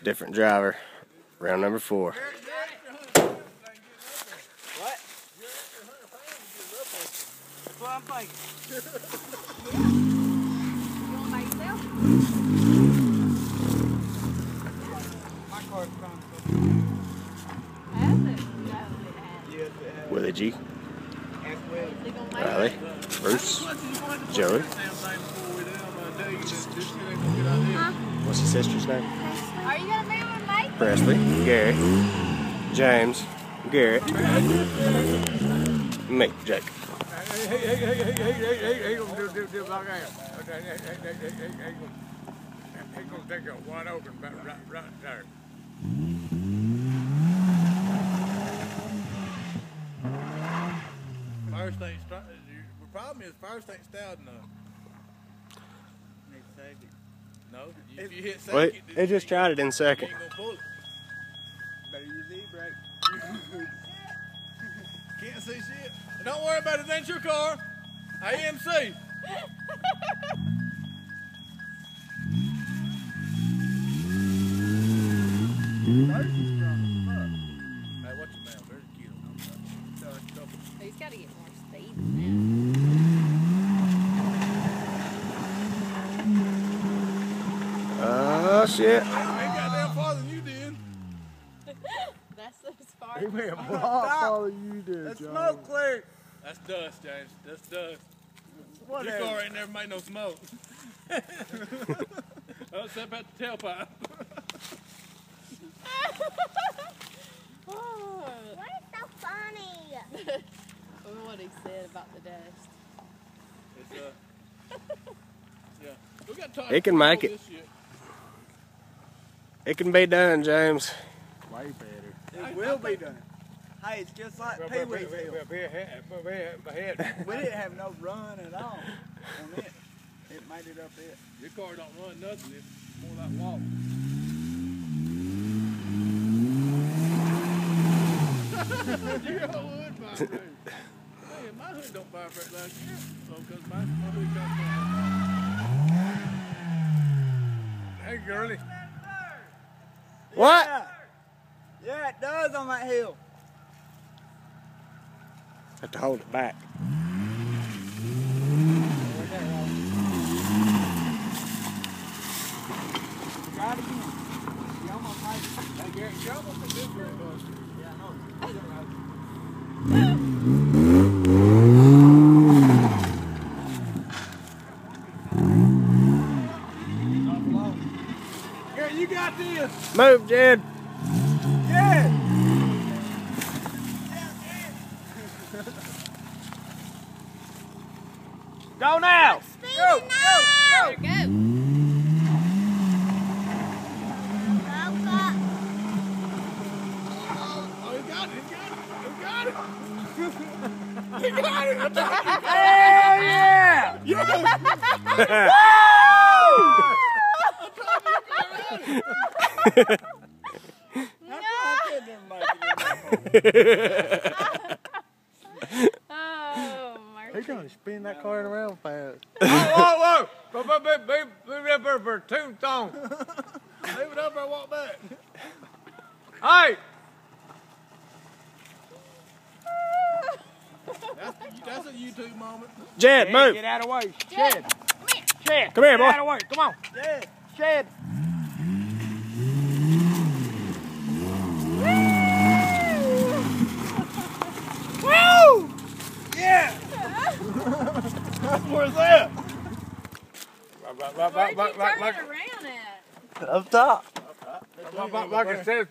Different driver. Round number 4. What? That's what I'm thinking. You going by yourself? My car's gone. Has it? No, it has. Yes, it has. Willie G. As well. Is he gonna make Riley. it? Bruce. Joey. Huh? What's your sister's name? Are you gonna move and make it? Presley. Garrett. James. Garrett. Me. Jake. He gonna do like that. He gonna take a wide open right there. First ain't the problem is first ain't stout enough. Need second. No, if you hit second, Wait, they just tried it in you second. ain't gonna pull it. Better use e-brake. Can't see shit. Don't worry about it. It ain't your car. AMC. Hey, what's your mouth? There's a kid on He's got to get more speed than Oh, shit. that. I ain't got down farther than you did. that. That's as far He as went a far. block farther than you did, That's John. smoke clear. That's dust, James. That's dust. Your Whatever. car ain't never made no smoke. Oh, except at the tailpipe. Why is so funny? What he said about the dust. It's yeah. We got time It can to make control it. this shit. It can be done, James. Way better. It will be done. Hey, it's just like Pee Wee's Hill. Ahead. We didn't have no run at all on it. It made it up it. Your car don't run nothing. It's more like walk. Your hood vibrate. Man, my hood don't vibrate like that. Oh, because my hood got Hey, girlie. What? Yeah. Yeah, it does on that hill. Have to hold it back. Try it again. You almost made it. Hey, Garrett, you almost did this very much. Yeah, I know. Garrett, you got this. Move, Jed. Yeah. Go now. Go, go, go. There you go. Oh, he got it. He got it. He got it. He got it. Hell yeah! Yes. Oh, He's gonna spin that car around fast. Whoa. Be up there for a tombstone. Leave it up there and walk back. Hey! That's a YouTube moment. Jed, move. Get out of the way. Jed, Shed. come here. Shed. Come here, Get boy. out of the way. Come on. Yeah. Shed. Woo! Yeah! Where's that? Where'd you turn it around at? Up top. Like I said,